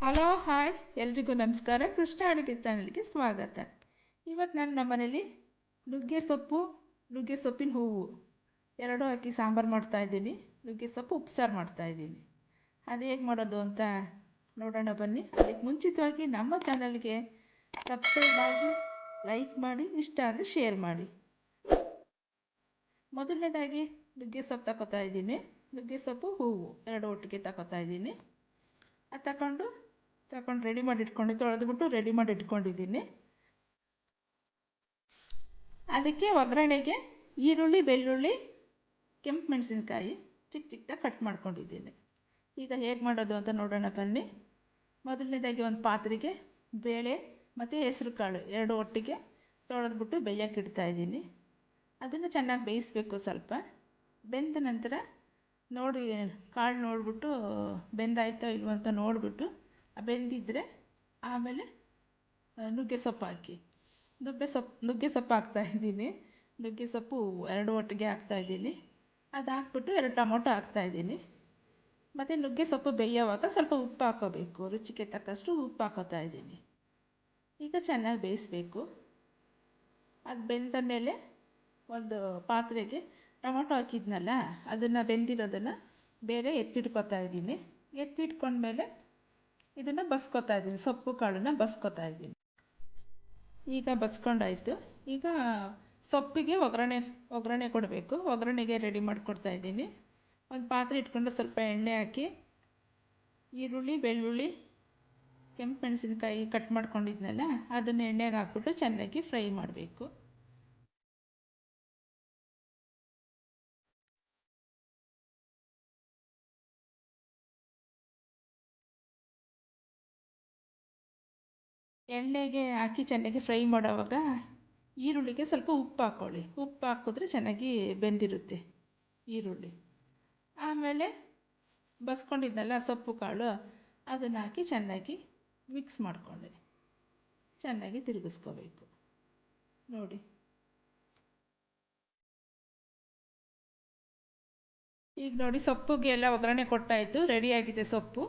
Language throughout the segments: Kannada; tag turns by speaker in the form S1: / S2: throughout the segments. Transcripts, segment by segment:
S1: ಹಲೋ ಹಾಯ್ ಎಲ್ರಿಗೂ ನಮಸ್ಕಾರ. ಕೃಷ್ಣ ಅಡುಗೆ ಚಾನಲ್ಗೆ ಸ್ವಾಗತ. ಇವತ್ತು ನಾನು ನಮ್ಮ ಮನೇಲಿ ನುಗ್ಗೆ ಸೊಪ್ಪಿನ ಹೂವು ಎರಡೂ ಹಾಕಿ ಸಾಂಬಾರು ಮಾಡ್ತಾಯಿದ್ದೀನಿ. ನುಗ್ಗೆ ಸೊಪ್ಪು ಉಪ್ಸಾರು ಮಾಡ್ತಾಯಿದ್ದೀನಿ. ಅದು ಹೇಗೆ ಮಾಡೋದು ಅಂತ ನೋಡೋಣ ಬನ್ನಿ. ಅದಕ್ಕೆ ಮುಂಚಿತವಾಗಿ ನಮ್ಮ ಚಾನಲ್ಗೆ ಸಬ್ಸ್ಕ್ರೈಬ್ ಆಗಿ ಲೈಕ್ ಮಾಡಿ, ಇಷ್ಟ ಆದರೆ ಶೇರ್ ಮಾಡಿ. ಮೊದಲನೇದಾಗಿ ನುಗ್ಗೆ ಸೊಪ್ಪು ತಗೋತಾ ಇದ್ದೀನಿ. ನುಗ್ಗೆ ಸೊಪ್ಪು ಹೂವು ಎರಡು ಒಟ್ಟಿಗೆ ತಗೋತಾ ಇದ್ದೀನಿ. ಅದು ತಗೊಂಡು ರೆಡಿ ಮಾಡಿ ತೊಳೆದ್ಬಿಟ್ಟು ರೆಡಿ ಮಾಡಿ ಇಟ್ಕೊಂಡಿದ್ದೀನಿ. ಅದಕ್ಕೆ ಒಗ್ಗರಣೆಗೆ ಈರುಳ್ಳಿ, ಬೆಳ್ಳುಳ್ಳಿ, ಕೆಂಪು ಮೆಣಸಿನ್ಕಾಯಿ ಚಿಕ್ಕದಾಗಿ ಕಟ್ ಮಾಡ್ಕೊಂಡಿದ್ದೀನಿ. ಈಗ ಹೇಗೆ ಮಾಡೋದು ಅಂತ ನೋಡೋಣ ಬನ್ನಿ. ಮೊದಲನೇದಾಗಿ ಒಂದು ಪಾತ್ರೆಗೆ ಬೇಳೆ ಮತ್ತು ಹೆಸರು ಕಾಳು ಎರಡು ಒಟ್ಟಿಗೆ ತೊಳೆದ್ಬಿಟ್ಟು ಬೇಯಕ್ಕೆ ಇಡ್ತಾಯಿದ್ದೀನಿ. ಅದನ್ನು ಚೆನ್ನಾಗಿ ಬೇಯಿಸಬೇಕು. ಸ್ವಲ್ಪ ಬೆಂದ ನಂತರ ಕಾಳು ನೋಡಿಬಿಟ್ಟು ಬೆಂದಾಯ್ತೋ ಇಲ್ವೋ ಅಂತ ನೋಡಿಬಿಟ್ಟು ಬೆಂದಿದ್ದರೆ ಆಮೇಲೆ ನುಗ್ಗೆ ಸೊಪ್ಪು ಹಾಕಿ ನುಗ್ಗೆ ಸೊಪ್ಪು ಹಾಕ್ತಾಯಿದ್ದೀನಿ. ನುಗ್ಗೆ ಸೊಪ್ಪು ಎರಡು ಒಟ್ಟಿಗೆ ಹಾಕ್ತಾಯಿದ್ದೀನಿ. ಅದು ಹಾಕ್ಬಿಟ್ಟು 2 ಟೊಮೊಟೊ ಹಾಕ್ತಾಯಿದ್ದೀನಿ. ಮತ್ತು ನುಗ್ಗೆ ಸೊಪ್ಪು ಬೇಯೋವಾಗ ಸ್ವಲ್ಪ ಉಪ್ಪು ಹಾಕ್ಕೋಬೇಕು. ರುಚಿಗೆ ತಕ್ಕಷ್ಟು ಉಪ್ಪು ಹಾಕ್ಕೋತಾ ಇದ್ದೀನಿ. ಈಗ ಚೆನ್ನಾಗಿ ಬೇಯಿಸಬೇಕು. ಅದು ಬೆಂದ ಮೇಲೆ ಒಂದು ಪಾತ್ರೆಗೆ ಟೊಮೊಟೊ ಹಾಕಿದ್ನಲ್ಲ ಅದನ್ನು ಬೆಂದಿರೋದನ್ನು ಬೇರೆ ಎತ್ತಿಟ್ಕೊತಾ ಇದ್ದೀನಿ. ಎತ್ತಿಟ್ಕೊಂಡ್ಮೇಲೆ ಇದನ್ನು ಬಸ್ಕೊತಾ ಇದ್ದೀನಿ. ಸೊಪ್ಪು ಕಾಳನ್ನು ಬಸ್ಕೊತಾ ಇದ್ದೀನಿ. ಈಗ ಬಸ್ಕೊಂಡಾಯಿತು. ಈಗ ಸೊಪ್ಪಿಗೆ ಒಗ್ಗರಣೆ ಕೊಡಬೇಕು. ಒಗ್ಗರಣೆಗೆ ರೆಡಿ ಮಾಡಿಕೊಡ್ತಾ ಇದ್ದೀನಿ. ಒಂದು ಪಾತ್ರೆ ಇಟ್ಕೊಂಡು ಸ್ವಲ್ಪ ಎಣ್ಣೆ ಹಾಕಿ ಈರುಳ್ಳಿ, ಬೆಳ್ಳುಳ್ಳಿ, ಕೆಂಪು ಮೆಣಸಿನ್ಕಾಯಿ ಕಟ್ ಮಾಡ್ಕೊಂಡಿದ್ನಲ್ಲ ಅದನ್ನು ಎಣ್ಣೆಗೆ ಹಾಕ್ಬಿಟ್ಟು ಚೆನ್ನಾಗಿ ಫ್ರೈ ಮಾಡಬೇಕು. ಎಣ್ಣೆಗೆ ಹಾಕಿ ಚೆನ್ನಾಗಿ ಫ್ರೈ ಮಾಡೋವಾಗ ಈರುಳ್ಳಿಗೆ ಸ್ವಲ್ಪ ಉಪ್ಪು ಹಾಕ್ಕೊಳ್ಳಿ. ಉಪ್ಪು ಹಾಕಿದ್ರೆ ಚೆನ್ನಾಗಿ ಬೆಂದಿರುತ್ತೆ ಈರುಳ್ಳಿ. ಆಮೇಲೆ ಬಸ್ಕೊಂಡಿದ್ನಲ್ಲ ಸೊಪ್ಪು ಕಾಳು ಅದನ್ನು ಹಾಕಿ ಚೆನ್ನಾಗಿ ಮಿಕ್ಸ್ ಮಾಡಿಕೊಂಡೆ ಚೆನ್ನಾಗಿ ತಿರುಗಿಸ್ಕೋಬೇಕು. ನೋಡಿ, ಈಗ ನೋಡಿ ಸೊಪ್ಪಿಗೆ ಎಲ್ಲ ಒಗ್ಗರಣೆ ಕೊಟ್ಟಾಯಿತು. ರೆಡಿಯಾಗಿದೆ ಸೊಪ್ಪು.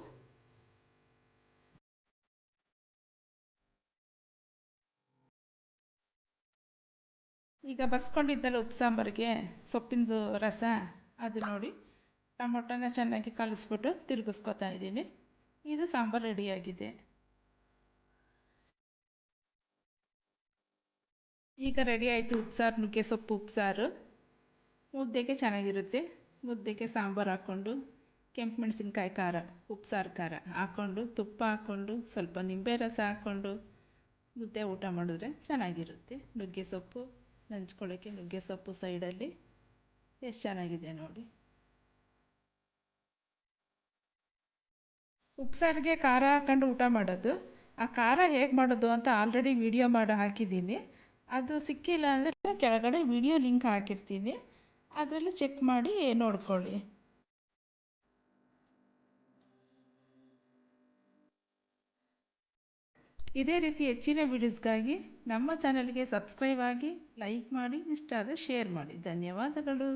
S1: ಈಗ ಬಸ್ಕೊಂಡಿದ್ದಲ್ಲ ಉಪ್ಪು ಸಾಂಬಾರಿಗೆ ಸೊಪ್ಪಿಂದು ರಸ, ಅದು ನೋಡಿ ಟೊಮೊಟೊನ ಚೆನ್ನಾಗಿ ಕಲಿಸ್ಬಿಟ್ಟು ತಿರುಗಿಸ್ಕೊತಾ ಇದ್ದೀನಿ. ಇದು ಸಾಂಬಾರು ರೆಡಿಯಾಗಿದೆ. ಈಗ ರೆಡಿ ಆಯಿತು ಉಪ್ಸಾರು. ನುಗ್ಗೆ ಸೊಪ್ಪು ಉಪ್ಸಾರು ಮುದ್ದೆಗೆ ಚೆನ್ನಾಗಿರುತ್ತೆ. ಮುದ್ದೆಗೆ ಸಾಂಬಾರು ಹಾಕ್ಕೊಂಡು ಕೆಂಪು ಮೆಣಸಿನ್ಕಾಯಿ ಖಾರ, ಉಪ್ಸಾರು ಖಾರ ಹಾಕ್ಕೊಂಡು ತುಪ್ಪ ಹಾಕ್ಕೊಂಡು ಸ್ವಲ್ಪ ನಿಂಬೆ ರಸ ಹಾಕ್ಕೊಂಡು ಮುದ್ದೆ ಊಟ ಮಾಡಿದ್ರೆ ಚೆನ್ನಾಗಿರುತ್ತೆ. ನುಗ್ಗೆ ಸೊಪ್ಪು ನಂಚ್ಕೊಳ್ಳೋಕ್ಕೆ ನುಗ್ಗೆ ಸೊಪ್ಪು ಸೈಡಲ್ಲಿ ಎಷ್ಟು ಚೆನ್ನಾಗಿದೆ ನೋಡಿ. ಉಪ್ಸಾರಿಗೆ ಖಾರ ಹಾಕ್ಕೊಂಡು ಊಟ ಮಾಡೋದು. ಆ ಖಾರ ಹೇಗೆ ಮಾಡೋದು ಅಂತ ಆಲ್ರೆಡಿ ವಿಡಿಯೋ ಮಾಡಿ ಹಾಕಿದ್ದೀನಿ. ಅದು ಸಿಕ್ಕಿಲ್ಲ ಅಂದರೆ ಕೆಳಗಡೆ ವಿಡಿಯೋ ಲಿಂಕ್ ಹಾಕಿರ್ತೀನಿ, ಅದರಲ್ಲಿ ಚೆಕ್ ಮಾಡಿ ನೋಡ್ಕೊಳ್ಳಿ. ಇದೇ ರೀತಿ ಹೆಚ್ಚಿನ ವಿಡಿಯೋಸ್ಗಾಗಿ ನಮ್ಮ ಚಾನಲ್ಗೆ ಸಬ್ಸ್ಕ್ರೈಬ್ ಆಗಿ, ಲೈಕ್ ಮಾಡಿ, ಇಷ್ಟ ಆದರೆ ಶೇರ್ ಮಾಡಿ. ಧನ್ಯವಾದಗಳು.